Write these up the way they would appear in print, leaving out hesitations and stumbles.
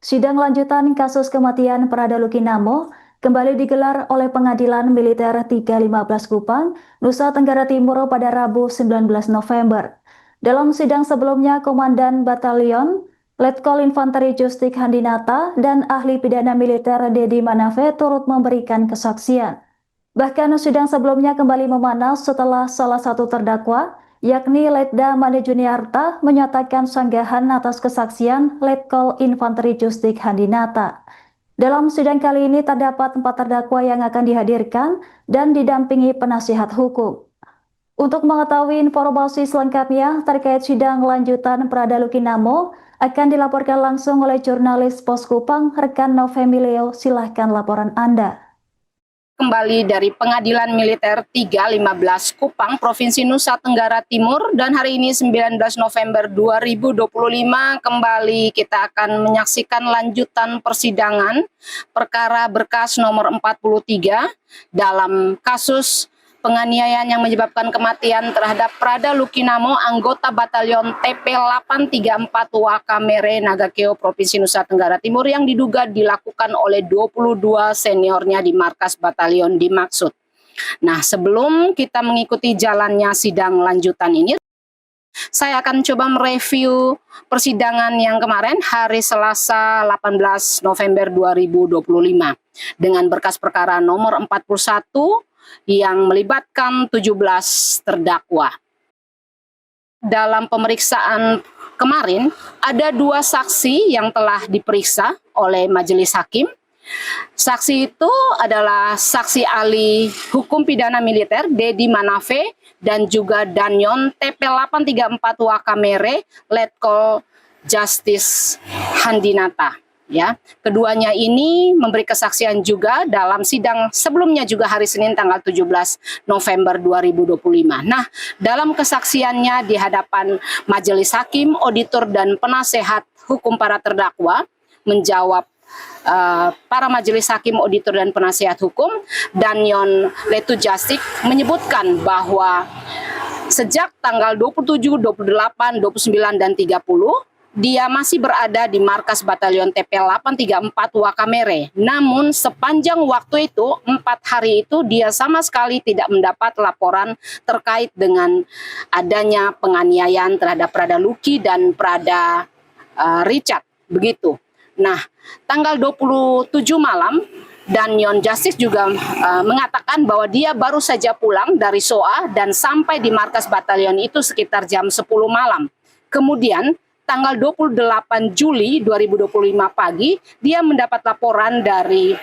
Sidang lanjutan kasus kematian Prada Lukinamo kembali digelar oleh Pengadilan Militer 315 Kupang, Nusa Tenggara Timur pada Rabu 19 November. Dalam sidang sebelumnya, Komandan Batalion Letkol Infanteri Justik Handinata dan ahli pidana militer Dedi Manafe turut memberikan kesaksian. Bahkan sidang sebelumnya kembali memanas setelah salah satu terdakwa, yakni Letda Made Juniarta, menyatakan sanggahan atas kesaksian Letkol Infanteri Justik Handinata. Dalam sidang kali ini terdapat 4 terdakwa yang akan dihadirkan dan didampingi penasihat hukum. Untuk mengetahui informasi selengkapnya terkait sidang lanjutan Prada Lukinamo akan dilaporkan langsung oleh jurnalis Pos Kupang, rekan Novemilio. Silahkan laporan Anda. Kembali dari Pengadilan Militer 315 Kupang, Provinsi Nusa Tenggara Timur, dan hari ini 19 November 2025 kembali kita akan menyaksikan lanjutan persidangan perkara berkas nomor 43 dalam kasus penganiayaan yang menyebabkan kematian terhadap Prada Lukinamo, anggota Batalion TP834 Wakamere Nagakeo, Provinsi Nusa Tenggara Timur, yang diduga dilakukan oleh 22 seniornya di markas batalion dimaksud. Nah, sebelum kita mengikuti jalannya sidang lanjutan ini, saya akan coba mereview persidangan yang kemarin hari Selasa 18 November 2025 dengan berkas perkara nomor 41 yang melibatkan 17 terdakwa. Dalam pemeriksaan kemarin, ada 2 saksi yang telah diperiksa oleh majelis hakim. Saksi itu adalah saksi ahli hukum pidana militer Dedi Manafe dan juga Danyon TP834 Wakamere Letkol Justice Handinata. Ya, keduanya ini memberi kesaksian juga dalam sidang sebelumnya juga hari Senin tanggal 17 November 2025. Nah, dalam kesaksiannya di hadapan majelis hakim, auditor dan penasehat hukum para terdakwa menjawab para majelis hakim, auditor dan penasehat hukum, Danyon Letu Jastik menyebutkan bahwa sejak tanggal 27, 28, 29 dan 30 dia masih berada di markas batalion TP834 Wakamere. Namun sepanjang waktu itu, 4 hari itu, dia sama sekali tidak mendapat laporan terkait dengan adanya penganiayaan terhadap Prada Luki dan Prada Richard. Begitu. Nah, tanggal 27 malam, Danyon Justice juga mengatakan bahwa dia baru saja pulang dari SOA dan sampai di markas batalion itu sekitar jam 10 malam. Kemudian, tanggal 28 Juli 2025 pagi, dia mendapat laporan dari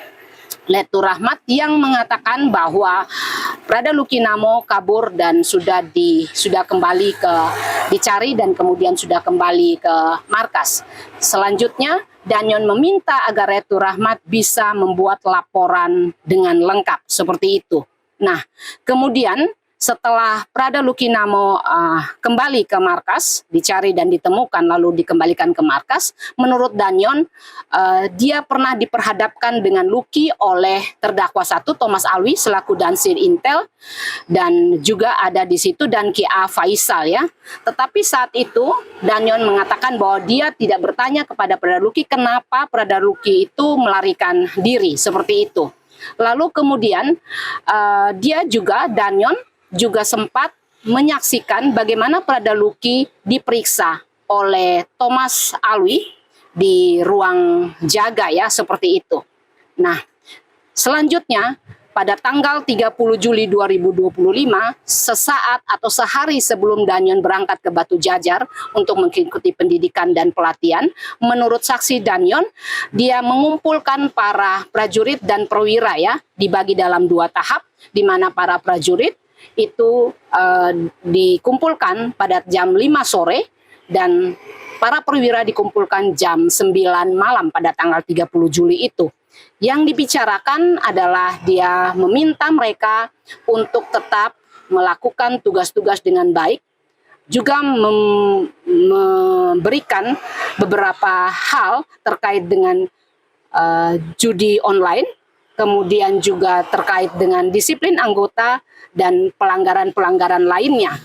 Letu Rahmat yang mengatakan bahwa Prada Lukinamo kabur dan sudah kembali dicari dan kemudian sudah kembali ke markas. Selanjutnya, Danyon meminta agar Letu Rahmat bisa membuat laporan dengan lengkap seperti itu. Nah, kemudian setelah Prada Lukinamo kembali ke markas, dicari dan ditemukan lalu dikembalikan ke markas, menurut Danyon dia pernah diperhadapkan dengan Luki oleh terdakwa 1 Thomas Alwi selaku Dansir Intel, dan juga ada di situ Danki A Faisal ya. Tetapi saat itu Danyon mengatakan bahwa dia tidak bertanya kepada Prada Luki kenapa Prada Luki itu melarikan diri seperti itu. Lalu kemudian Danyon juga sempat menyaksikan bagaimana Prada Luki diperiksa oleh Thomas Alwi di ruang jaga ya, seperti itu. Nah, selanjutnya pada tanggal 30 Juli 2025, sesaat atau sehari sebelum Danyon berangkat ke Batu Jajar untuk mengikuti pendidikan dan pelatihan, menurut saksi Danyon, dia mengumpulkan para prajurit dan perwira ya, dibagi dalam 2 tahap, di mana para prajurit itu dikumpulkan pada jam 5 sore dan para perwira dikumpulkan jam 9 malam pada tanggal 30 Juli itu. Yang dibicarakan adalah dia meminta mereka untuk tetap melakukan tugas-tugas dengan baik, juga memberikan beberapa hal terkait dengan judi online, kemudian juga terkait dengan disiplin anggota dan pelanggaran-pelanggaran lainnya.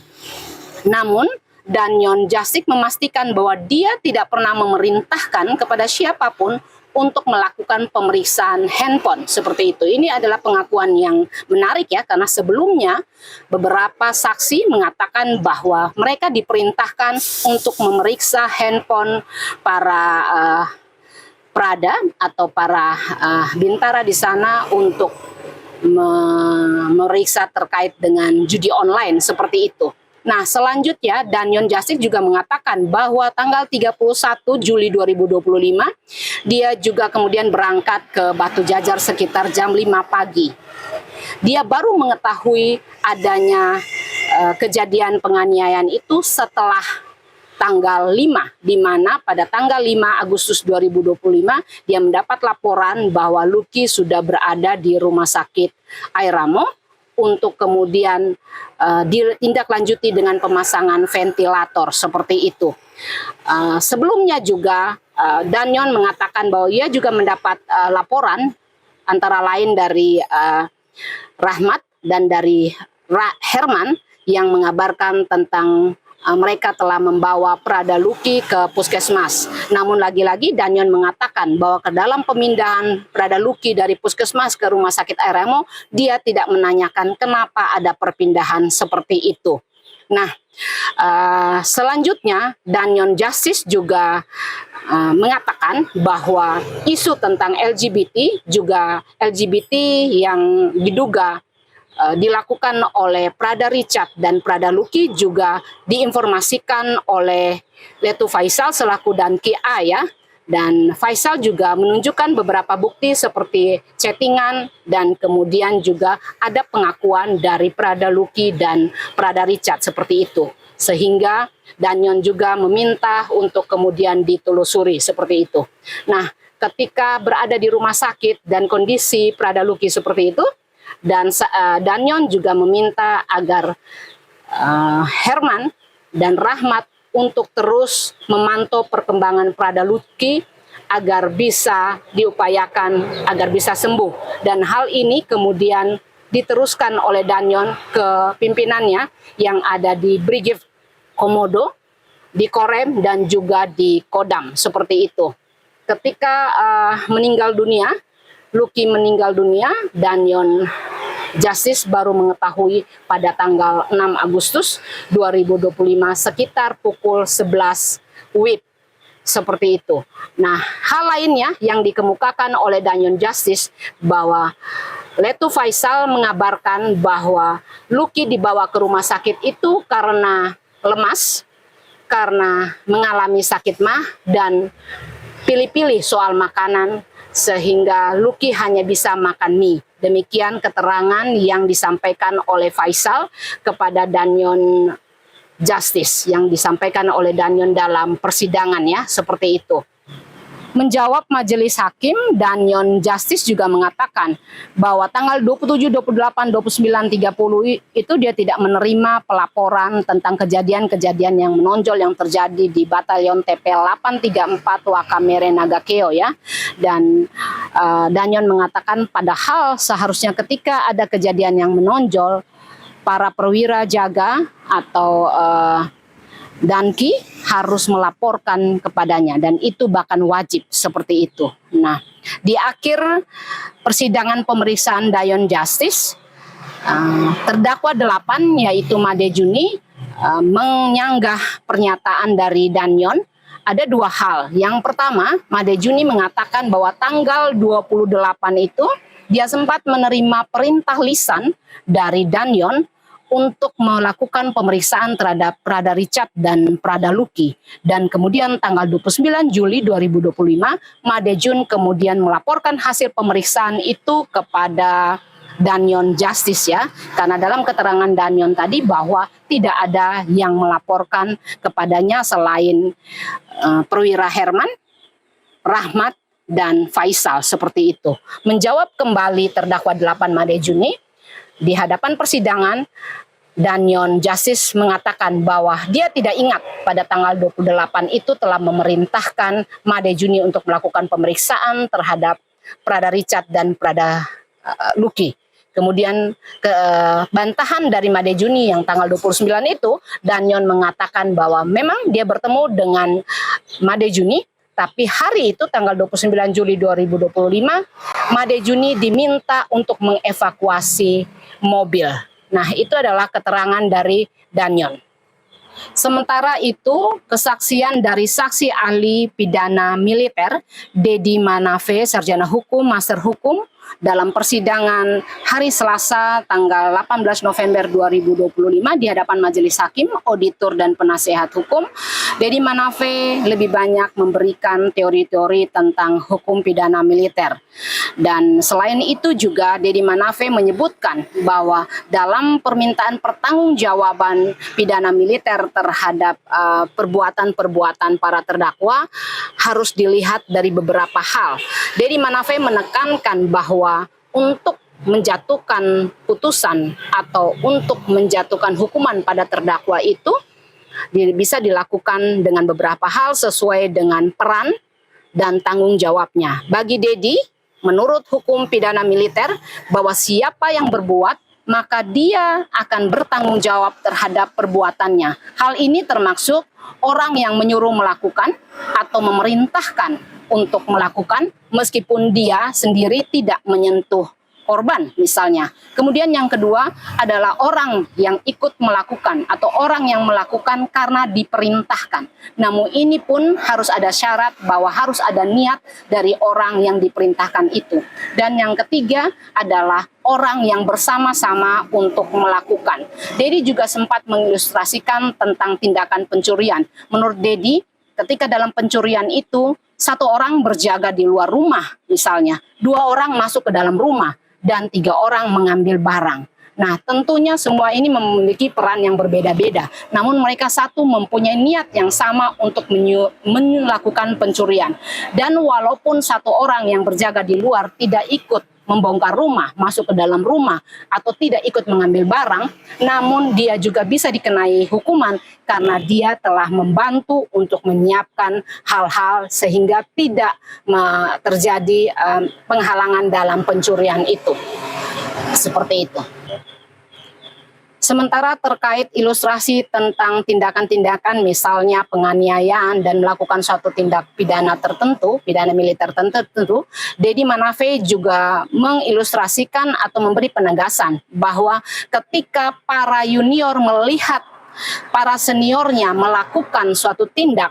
Namun Danyon Jastik memastikan bahwa dia tidak pernah memerintahkan kepada siapapun untuk melakukan pemeriksaan handphone seperti itu. Ini adalah pengakuan yang menarik ya, karena sebelumnya beberapa saksi mengatakan bahwa mereka diperintahkan untuk memeriksa handphone para Prada atau para bintara di sana untuk memeriksa terkait dengan judi online seperti itu. Nah, selanjutnya Danyon Jastik juga mengatakan bahwa tanggal 31 Juli 2025 dia juga kemudian berangkat ke Batu Jajar sekitar jam 5 pagi. Dia baru mengetahui adanya kejadian penganiayaan itu setelah tanggal 5, di mana pada tanggal 5 Agustus 2025 dia mendapat laporan bahwa Lucky sudah berada di rumah sakit Airamo untuk kemudian ditindaklanjuti dengan pemasangan ventilator seperti itu. Sebelumnya juga Danyon mengatakan bahwa ia juga mendapat laporan antara lain dari Rahmat dan dari Herman yang mengabarkan tentang mereka telah membawa Prada Lucky ke puskesmas. Namun lagi-lagi Danyon mengatakan bahwa ke dalam pemindahan Prada Lucky dari puskesmas ke rumah sakit Airamo, dia tidak menanyakan kenapa ada perpindahan seperti itu. Nah, selanjutnya Danyon Justice juga mengatakan bahwa isu tentang LGBT yang diduga dilakukan oleh Prada Richard dan Prada Lucky juga diinformasikan oleh Letu Faisal selaku Danki A ya. Dan Faisal juga menunjukkan beberapa bukti seperti chattingan dan kemudian juga ada pengakuan dari Prada Lucky dan Prada Richard seperti itu. Sehingga Danyon juga meminta untuk kemudian ditelusuri seperti itu. Nah, ketika berada di rumah sakit dan kondisi Prada Lucky seperti itu, dan Danyon juga meminta agar Herman dan Rahmat untuk terus memantau perkembangan Prada Lucky agar bisa diupayakan agar bisa sembuh. Dan hal ini kemudian diteruskan oleh Danyon ke pimpinannya yang ada di Brigif Komodo, di Korem dan juga di Kodam seperti itu. Ketika meninggal dunia, Lucky meninggal dunia, Danyon Justice baru mengetahui pada tanggal 6 Agustus 2025 sekitar pukul 11 WIB seperti itu. Nah, hal lainnya yang dikemukakan oleh Danyon Justice bahwa Letu Faisal mengabarkan bahwa Lucky dibawa ke rumah sakit itu karena lemas, karena mengalami sakit mah dan pilih-pilih soal makanan sehingga Lucky hanya bisa makan mie. Demikian keterangan yang disampaikan oleh Faisal kepada Danyon Justice, yang disampaikan oleh Danyon dalam persidangan ya, seperti itu. Menjawab majelis hakim, Danyon Justice juga mengatakan bahwa tanggal 27, 28, 29, 30 itu dia tidak menerima pelaporan tentang kejadian-kejadian yang menonjol yang terjadi di Batalion TP 834 Wakamere Nagakeo ya. Dan Danyon mengatakan padahal seharusnya ketika ada kejadian yang menonjol, para perwira jaga atau Danki harus melaporkan kepadanya dan itu bahkan wajib seperti itu. Nah, di akhir persidangan pemeriksaan Danyon Justice, terdakwa 8 yaitu Made Juni menyanggah pernyataan dari Danyon. Ada dua hal. Yang pertama, Made Juni mengatakan bahwa tanggal 28 itu dia sempat menerima perintah lisan dari Danyon untuk melakukan pemeriksaan terhadap Prada Richard dan Prada Lucky. Dan kemudian tanggal 29 Juli 2025, Made Jun kemudian melaporkan hasil pemeriksaan itu kepada Danyon Justice ya. Karena dalam keterangan Danyon tadi bahwa tidak ada yang melaporkan kepadanya selain perwira Herman, Rahmat, dan Faisal seperti itu. Menjawab kembali terdakwa 8 Made Juni, di hadapan persidangan, Danyon Justice mengatakan bahwa dia tidak ingat pada tanggal 28 itu telah memerintahkan Made Juni untuk melakukan pemeriksaan terhadap Prada Richard dan Prada Lucky. Kemudian bantahan dari Made Juni yang tanggal 29 itu, Danyon mengatakan bahwa memang dia bertemu dengan Made Juni, tapi hari itu tanggal 29 Juli 2025, Made Juni diminta untuk mengevakuasi mobil. Nah, itu adalah keterangan dari Danyon. Sementara itu, kesaksian dari saksi ahli pidana militer, Dedi Manafe, sarjana hukum, master hukum, dalam persidangan hari Selasa tanggal 18 November 2025 di hadapan majelis hakim, auditor dan penasehat hukum, Dedi Manafe lebih banyak memberikan teori-teori tentang hukum pidana militer. Dan selain itu juga Dedi Manafe menyebutkan bahwa dalam permintaan pertanggungjawaban pidana militer terhadap perbuatan-perbuatan para terdakwa harus dilihat dari beberapa hal. Dedi Manafe menekankan bahwa untuk menjatuhkan putusan atau untuk menjatuhkan hukuman pada terdakwa itu bisa dilakukan dengan beberapa hal sesuai dengan peran dan tanggung jawabnya. Bagi Dedi, menurut hukum pidana militer, bahwa siapa yang berbuat maka dia akan bertanggung jawab terhadap perbuatannya. Hal ini termasuk orang yang menyuruh melakukan atau memerintahkan untuk melakukan meskipun dia sendiri tidak menyentuh korban misalnya. Kemudian yang kedua adalah orang yang ikut melakukan atau orang yang melakukan karena diperintahkan. Namun ini pun harus ada syarat bahwa harus ada niat dari orang yang diperintahkan itu. Dan yang ketiga adalah orang yang bersama-sama untuk melakukan. Dedi juga sempat mengilustrasikan tentang tindakan pencurian. Menurut Dedi, ketika dalam pencurian itu, satu orang berjaga di luar rumah misalnya, dua orang masuk ke dalam rumah, dan tiga orang mengambil barang. Nah, tentunya semua ini memiliki peran yang berbeda-beda. Namun mereka satu mempunyai niat yang sama untuk melakukan pencurian. Dan walaupun satu orang yang berjaga di luar tidak ikut membongkar rumah, masuk ke dalam rumah, atau tidak ikut mengambil barang, namun dia juga bisa dikenai hukuman karena dia telah membantu untuk menyiapkan hal-hal sehingga tidak terjadi penghalangan dalam pencurian itu. Seperti itu. Sementara terkait ilustrasi tentang tindakan-tindakan misalnya penganiayaan dan melakukan suatu tindak pidana tertentu, pidana militer tertentu, Dedi Manafe juga mengilustrasikan atau memberi penegasan bahwa ketika para junior melihat para seniornya melakukan suatu tindak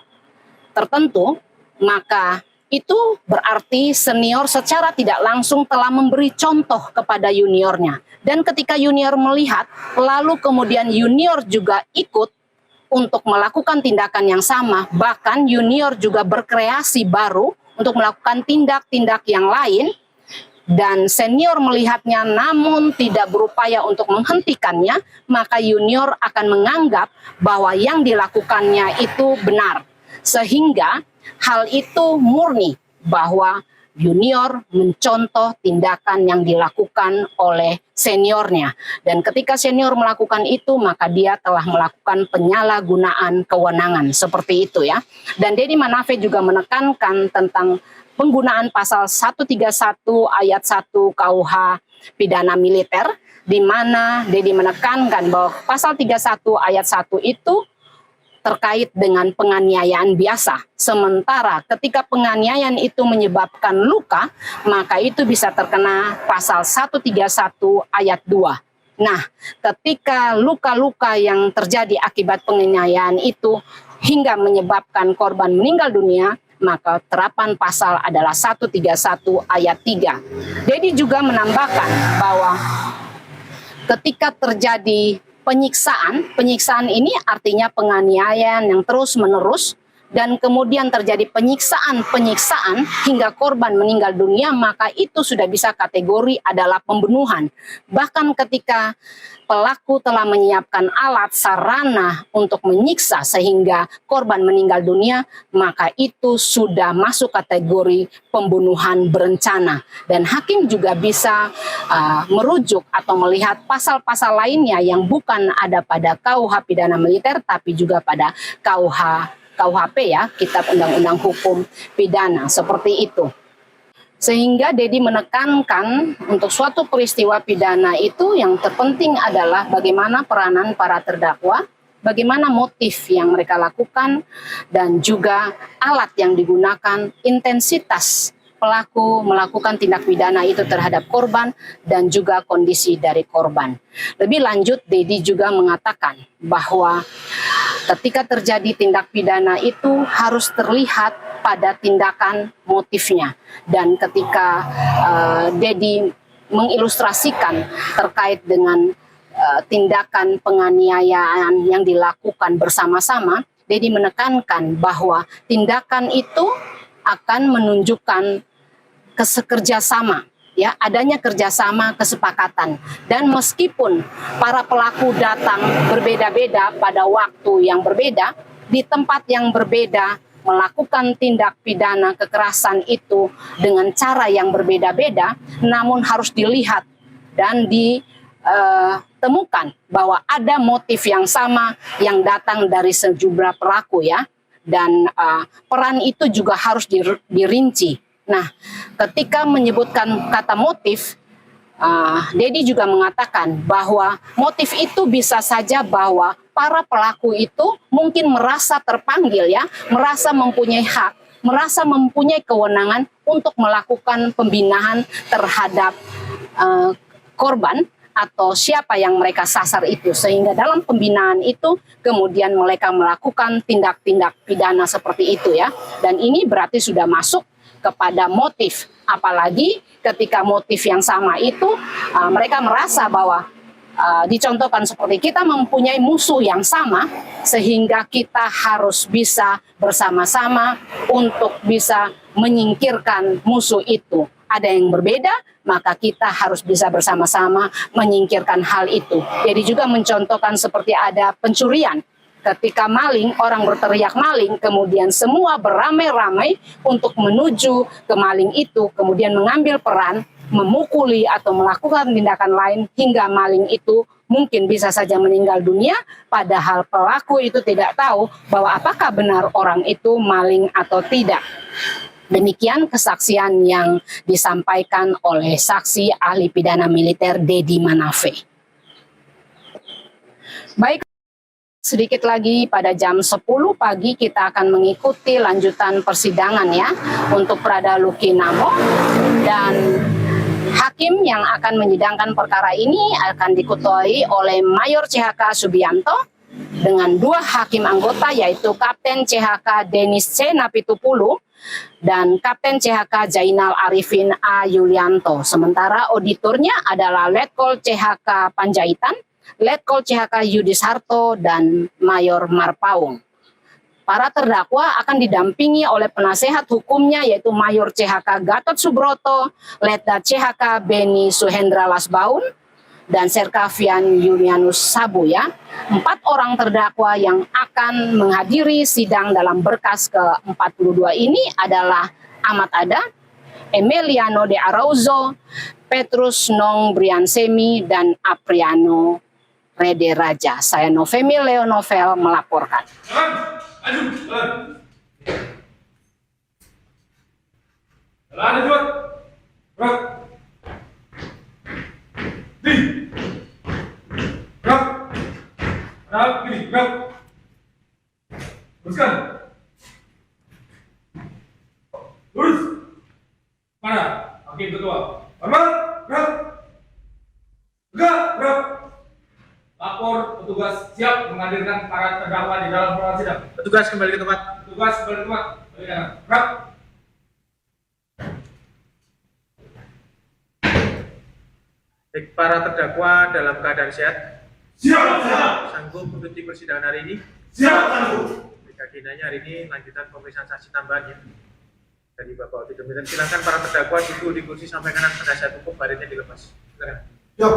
tertentu, maka itu berarti senior secara tidak langsung telah memberi contoh kepada juniornya. Dan ketika junior melihat, lalu kemudian junior juga ikut untuk melakukan tindakan yang sama, bahkan junior juga berkreasi baru untuk melakukan tindak-tindak yang lain, dan senior melihatnya namun tidak berupaya untuk menghentikannya, maka junior akan menganggap bahwa yang dilakukannya itu benar. Sehingga hal itu murni bahwa junior mencontoh tindakan yang dilakukan oleh seniornya. Dan ketika senior melakukan itu, maka dia telah melakukan penyalahgunaan kewenangan. Seperti itu ya. Dan Dedi Manafe juga menekankan tentang penggunaan pasal 131 ayat 1 KUH pidana militer, di mana Dedi menekankan bahwa pasal 31 ayat 1 itu terkait dengan penganiayaan biasa. Sementara ketika penganiayaan itu menyebabkan luka, maka itu bisa terkena pasal 131 ayat 2. Nah, ketika luka-luka yang terjadi akibat penganiayaan itu hingga menyebabkan korban meninggal dunia, maka terapan pasal adalah 131 ayat 3. Dedi juga menambahkan bahwa ketika terjadi penyiksaan ini artinya penganiayaan yang terus-menerus, dan kemudian terjadi penyiksaan hingga korban meninggal dunia, maka itu sudah bisa kategori adalah pembunuhan. Bahkan ketika pelaku telah menyiapkan alat sarana untuk menyiksa sehingga korban meninggal dunia, maka itu sudah masuk kategori pembunuhan berencana. Dan hakim juga bisa merujuk atau melihat pasal-pasal lainnya yang bukan ada pada KUH pidana militer tapi juga pada KUHP ya, Kitab Undang-Undang Hukum Pidana, seperti itu. Sehingga Dedi menekankan untuk suatu peristiwa pidana itu yang terpenting adalah bagaimana peranan para terdakwa, bagaimana motif yang mereka lakukan, dan juga alat yang digunakan, intensitas pelaku melakukan tindak pidana itu terhadap korban, dan juga kondisi dari korban. Lebih lanjut, Dedi juga mengatakan bahwa ketika terjadi tindak pidana itu harus terlihat pada tindakan motifnya. Dan ketika Dedi mengilustrasikan terkait dengan tindakan penganiayaan yang dilakukan bersama-sama, Dedi menekankan bahwa tindakan itu akan menunjukkan kerjasama, ya, adanya kerjasama, kesepakatan. Dan meskipun para pelaku datang berbeda-beda pada waktu yang berbeda, di tempat yang berbeda, melakukan tindak pidana kekerasan itu dengan cara yang berbeda-beda, namun harus dilihat dan ditemukan bahwa ada motif yang sama yang datang dari sejumlah pelaku, ya. Dan peran itu juga harus dirinci. Nah, ketika menyebutkan kata motif, Dedi juga mengatakan bahwa motif itu bisa saja bahwa para pelaku itu mungkin merasa terpanggil, ya, merasa mempunyai hak, merasa mempunyai kewenangan untuk melakukan pembinaan terhadap korban atau siapa yang mereka sasar itu, sehingga dalam pembinaan itu kemudian mereka melakukan tindak-tindak pidana seperti itu, ya. Dan ini berarti sudah masuk kepada motif, apalagi ketika motif yang sama itu mereka merasa bahwa dicontohkan seperti kita mempunyai musuh yang sama, sehingga kita harus bisa bersama-sama untuk bisa menyingkirkan musuh itu. Ada yang berbeda, maka kita harus bisa bersama-sama menyingkirkan hal itu. Jadi juga mencontohkan seperti ada pencurian. Ketika maling, orang berteriak maling, kemudian semua beramai-ramai untuk menuju ke maling itu, kemudian mengambil peran, memukuli atau melakukan tindakan lain hingga maling itu mungkin bisa saja meninggal dunia, padahal pelaku itu tidak tahu bahwa apakah benar orang itu maling atau tidak. Demikian kesaksian yang disampaikan oleh saksi ahli pidana militer Dedi Manafe. Baik, sedikit lagi pada jam 10 pagi kita akan mengikuti lanjutan persidangan, ya, untuk Prada Luki Namo, dan hakim yang akan menyidangkan perkara ini akan diketuai oleh Mayor CHK Subianto dengan 2 hakim anggota, yaitu Kapten CHK Denis C. Napitupulu dan Kapten CHK Zainal Arifin A. Yulianto. Sementara auditornya adalah Letkol CHK Panjaitan, Letkol CHK Yudis Harto, dan Mayor Marpaung. Para terdakwa akan didampingi oleh penasehat hukumnya, yaitu Mayor CHK Gatot Subroto, Letda CHK Beni Suhendra Lasbaun, dan Serkavian Yunianus Sabu, ya. 4 orang terdakwa yang akan menghadiri sidang dalam berkas ke-42 ini adalah Ahmad Ada, Emiliano de Arauzo, Petrus Nong Briansemi, dan Apriano Rede Raja. Saya Novemi Leonovel melaporkan. Lurus. Mana? Hakim ketua. Hormat. Gerak. Lapor petugas siap menghadirkan para terdakwa di dalam ruangan sidang. Petugas kembali ke tempat. Balik kanan. Gerak. Baik, para terdakwa dalam keadaan sehat. Siap. Sanggup mengikuti persidangan hari ini. Siap, sanggup. Agendanya hari ini lanjutan pemeriksaan saksi tambahan, ya. Dari Bapak Auditor, silakan para terdakwa duduk di kursi sampai kanan penasihat hukum, badannya dilepas. Silakan. Siap.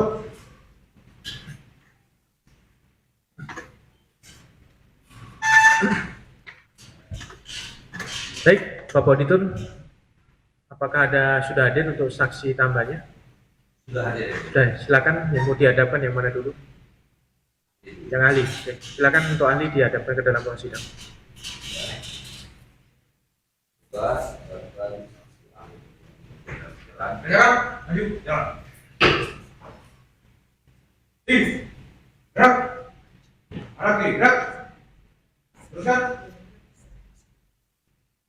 Baik, Bapak Auditor, apakah sudah hadir untuk saksi tambahnya? Sudah hadir. Sudah, silakan yang mau dihadapkan yang mana dulu? Yang ahli. Oke, silakan untuk ahli dihadapkan ke dalam ruang sidang. Gerak, maju, jalan. Tim, gerak. Arah kiri, gerak. Teruskan.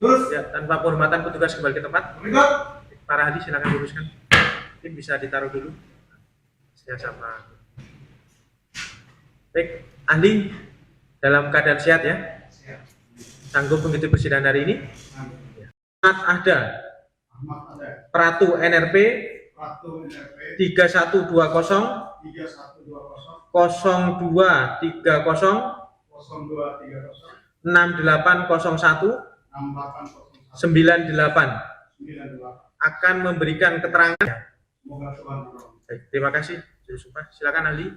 Terus. Ya, tanpa penghormatan petugas kembali ke tempat. Berikut. Para ahli silakan luruskan. Tim bisa ditaruh dulu. Saya sama. Baik, ahli dalam keadaan sehat ya. Sanggup mengikuti persidangan hari ini. Ahmad Pratu NRP 3120 0230 6801 98 akan memberikan keterangan. Baik, terima kasih. Silakan ahli.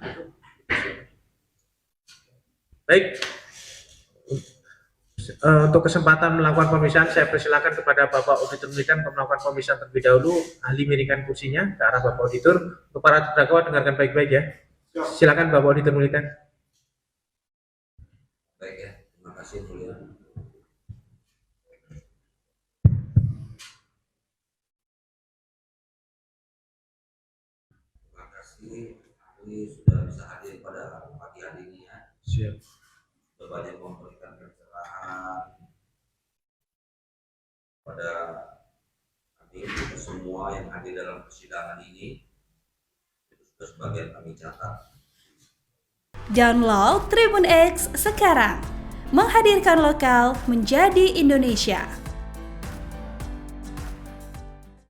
Baik. Untuk kesempatan melakukan pemeriksaan, saya persilakan kepada Bapak Auditor Milikan untuk melakukan pemeriksaan terlebih dahulu. Ahli miringkan kursinya ke arah Bapak Auditor. Untuk para terdakwa dengarkan baik-baik ya. Silakan Bapak Auditor Milikan. Baik ya, terima kasih mulia. Terima kasih ahli sudah bisa hadir pada pagi hari ini ya. Siap. Sudah banyak memberikan pencerahan pada kami semua yang hadir dalam persidangan ini. Itu sudah sebagian kami catat. Download Tribun X sekarang, menghadirkan lokal menjadi Indonesia.